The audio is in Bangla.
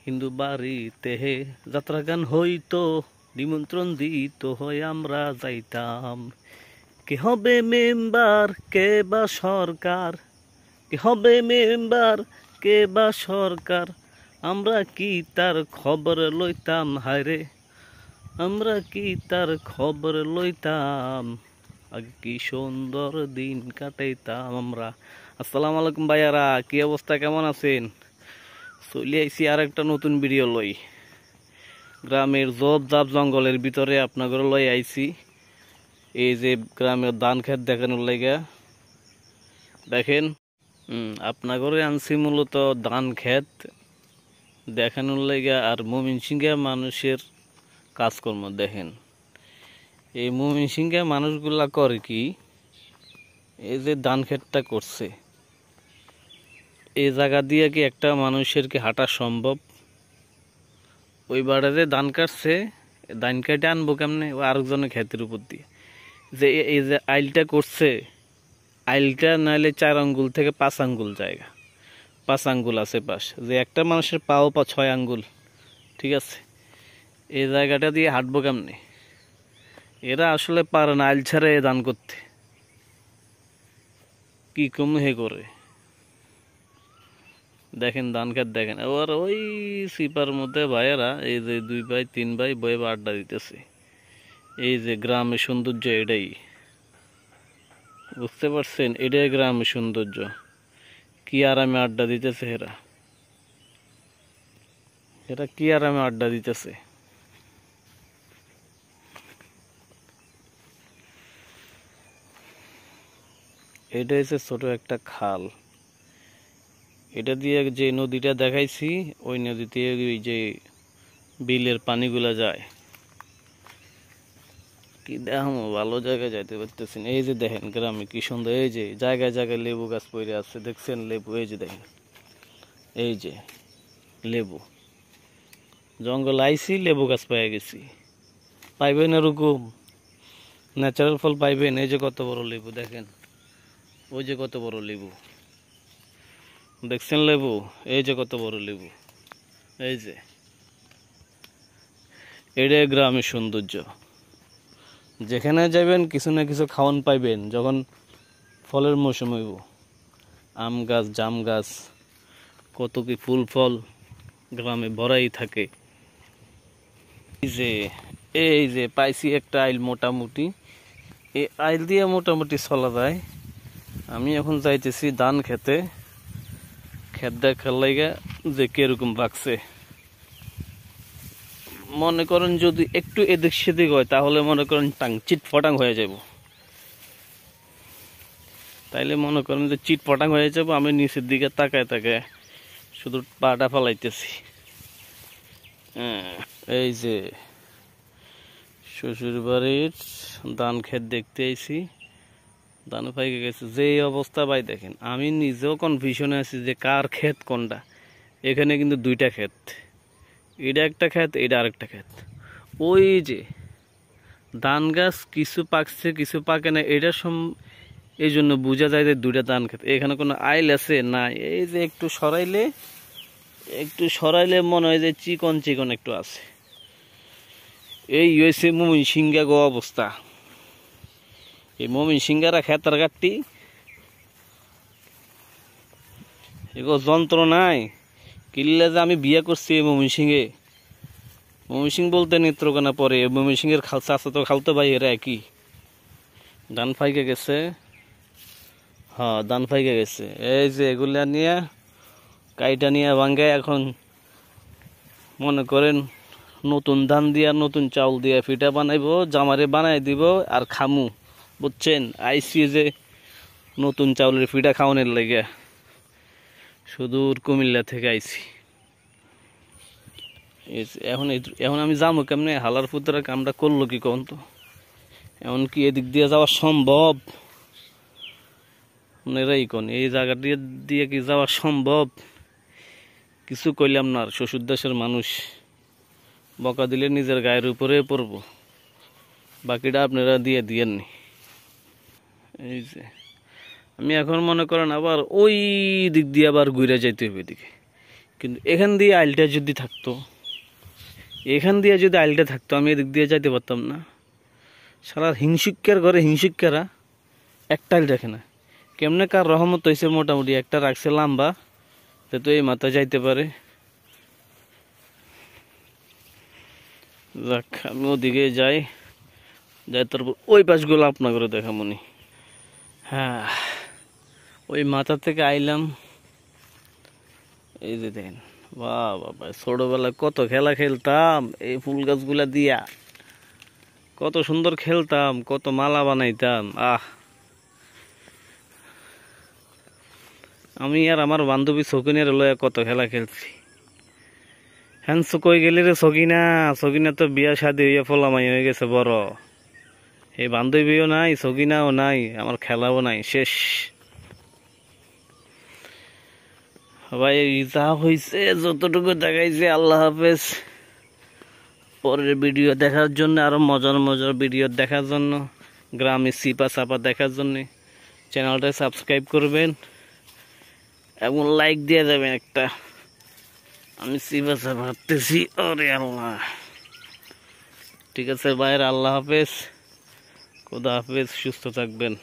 হিন্দু বাড়িতে হে যাত্রা গান হইতো, নিমন্ত্রণ দিত হয় আমরা যাইতাম। কে হবে মেম্বার কে বা সরকার, কে হবে মেম্বার কে বা সরকার, আমরা কি তার খবর লইতাম। হায়রে আমরা কি তার খবর লইতাম, আগে কি সুন্দর দিন কাটাইতাম আমরা। আসসালামু আলাইকুম ভাইয়ারা, কি অবস্থা, কেমন আছেন? চলে আইছি আর একটা নতুন ভিডিও লই। গ্রামের জব জাপ জঙ্গলের ভিতরে আপনাদের লই আইছি। এই যে গ্রামের ধান ক্ষেত দেখানোর লাইগা, দেখেন আপনাদের আনছি মূলত ধান ক্ষেত দেখানোর লাইগা। আর ময়মনসিংহের মানুষের কাজকর্ম দেখেন। এই ময়মনসিংহের মানুষগুলা করে কি, এই যে ধান ক্ষেতটা করছে, এই জায়গা দিয়ে কি একটা মানুষের কি হাঁটা সম্ভব? ওই বাড়ারে ধান কাটছে, ধান কেটে আনবো কেমনে ও আরেকজনের ক্ষেতের উপর দিয়ে? যে এই যে আইলটা করছে, আইলটা নাইলে 4 আঙ্গুল থেকে 5 আঙ্গুল জায়গা, 5 আঙ্গুল আছে পাশ, যে একটা মানুষের পাও 6 আঙ্গুল, ঠিক আছে? এই জায়গাটা দিয়ে হাঁটবো কেমনে? এরা আসলে পারে না আইল ছাড়া এ ধান করতে, কি কম হে করে। দেখেন ধান খেত দেখেন। আবার ওই সিপার মধ্যে ভাইয়েরা এই যে 2 ভাই 3 ভাই বয়ে আড্ডা দিতেছে। এই যে গ্রামের সৌন্দর্য এটাই, বুঝতে পারছেন? এটাই গ্রামের সৌন্দর্য। কি আরামে আড্ডা দিতেছে এরা, এরা কি আরামে আড্ডা দিতেছে। এটা হচ্ছে ছোট একটা খাল। এটা দিয়ে যে নদীটা দেখাইছি, ওই নদীতে ওই যে বিলের পানিগুলা যায়। কি দেখাম, ভালো জায়গায় যাইতে পারতেছেন। এই যে দেখেন গ্রামে কি সুন্দর, এই যে জায়গায় জায়গায় লেবু গাছ পড়ে আছে, দেখছেন লেবু? এই যে দেখেন, এই যে লেবু, জঙ্গল আইছি লেবু গাছ পেয়ে গেছি। পাইবেন এরকম ন্যাচারাল ফল পাইবেন। এই যে কত বড় লেবু দেখেন, ওই যে কত বড় লেবু দেখছেন লেবু, এই যে কত বড় লেবু। এই যে এটাই গ্রামের সৌন্দর্য। যেখানে যাবেন কিছু না কিছু খাওয়ান পাইবেন। যখন ফলের মৌসুম হইব, আম গাছ, জাম গাছ, কত কি ফুল ফল গ্রামে ভরাই থাকে। এই যে পাইছি একটা আইল, মোটামুটি এই আইল দিয়ে মোটামুটি চলা যায়। আমি এখন যাইতেছি ধান খেতে, ক্ষেত দেখার লাইগা যে কিরকম বাগছে। মনে করেন যদি একটু এদিক সেদিক হয় তাহলে মনে করেন চিট ফটাং হয়ে যাব। তাইলে মনে করেন যে চিট ফটাং হয়ে যাব। আমি নিচের দিকে তাকায় তাকায় শুধু পাটা ফালাইতেছি। এই যে শ্বশুর বাড়ির ধান ক্ষেত দেখতে আইছি, ধান পাইকে গেছে। যে অবস্থা ভাই দেখেন, আমি নিজেও কনফিউশনে আছি যে কার ক্ষেত কোনটা। এখানে কিন্তু 2টা ক্ষেত, এটা একটা ক্ষেত, এটা আরেকটা ক্ষেত। ওই যে ধান গাছ কিছু পাকছে কিছু পাকে না, এটা এই জন্য বোঝা যায় যে 2টা ধান ক্ষেত। এখানে কোনো আইল আছে না? এই যে একটু সরাইলে মনে হয় যে চিকন চিকন একটু আছে। এই হয়েছে ময়মনসিংহে গো অবস্থা। এই ময়মনসিংহেরা খেতার গাঠটি এগো যন্ত্র নাই। কিনলে যে আমি বিয়ে করছি ময়মনসিংহে, ময়মনসিংহ বলতে নেত্রকোনা পরে, ময়মনসিংহের চাচা তো খালতো ভাই, এরা একই। ধান ফাইকে গেছে, হ্যাঁ ধান ফাইকে গেছে। এই যে এগুলা নিয়ে কাইটা নিয়ে ভাঙ্গায় এখন মনে করেন নতুন ধান দিয়া নতুন চাউল দিয়া পিঠা বানাইবো, জামারে বানাই দিব আর খামু। বুঝছেন? আইসি যে নতুন চাউলের পিঠা খাওয়ানোর লাগে, সুদূর কুমিল্লা থেকে আইছি। এখন আমি যাবো কেমনে? হালার পুতরা কামটা করলো কি কোন তো? এমন কি এদিক দিয়ে যাওয়া সম্ভব? এরাই কোন এই জায়গা দিয়ে কি যাওয়া সম্ভব? কিছু কইলাম না। শ্বশুর দেশের মানুষ, বকা দিলে নিজের গায়ের উপরে পড়বো, বাকিটা আপনারা দিয়ে দিয়েননি। এই যে আমি এখন মনে করেন আবার ওই দিক দিয়ে আবার ঘুরে যাইতে হবে। এদিকে কিন্তু এখান দিয়ে আইলটা যদি থাকতো, এখান দিয়ে যদি আইলটা থাকতো, আমি এদিক দিয়ে যাইতে পারতাম না। সারা হিংসুকের ঘরে হিংসুকেরা একটা আইল রাখে না। কেমনে কার রহমত হয়েছে, মোটামুটি একটা রাখছে লম্বা, তো এই মাথা যাইতে পারে। যাক, আমি ওদিকে যাই, তারপর ওই পাশগুলো আপনার করে দেখামনি। হ্যাঁ, ওই মাথা থেকে আইলাম, এই যে দেখেন, বাহ বাবা, ছোটবেলায় কত খেলা খেলতাম এই ফুল গাছগুলা দিয়া, কত সুন্দর খেলতাম, কত মালা বানাইতাম। আমি আর আমার বান্ধবী সকিনের লয়া কত খেলা খেলছি। হ্যাঁ, কই গেলি রে সকিনা? সকিনা তো বিয়া শাদী হইয়া ফলামাই হয়ে গেছে বড়। এই বান্ধবীও নাই, সকিনাও নাই, আমার খেলাও নাই, শেষ। ভাই যা হয়েছে যতটুকু দেখাইছে, আল্লাহ হাফেজ। পরের ভিডিও দেখার জন্য, আরো মজার মজার ভিডিও দেখার জন্য, গ্রামে সিপা চাপা দেখার জন্য চ্যানেলটা সাবস্ক্রাইব করবেন এবং লাইক দিয়ে যাবেন একটা। আমি সিপা চাপা হাঁটতেছি, ওরে আল্লাহ। ঠিক আছে ভাইয়ের, আল্লাহ হাফেজ, খোদা হাফেজ, সুস্থ থাকবেন।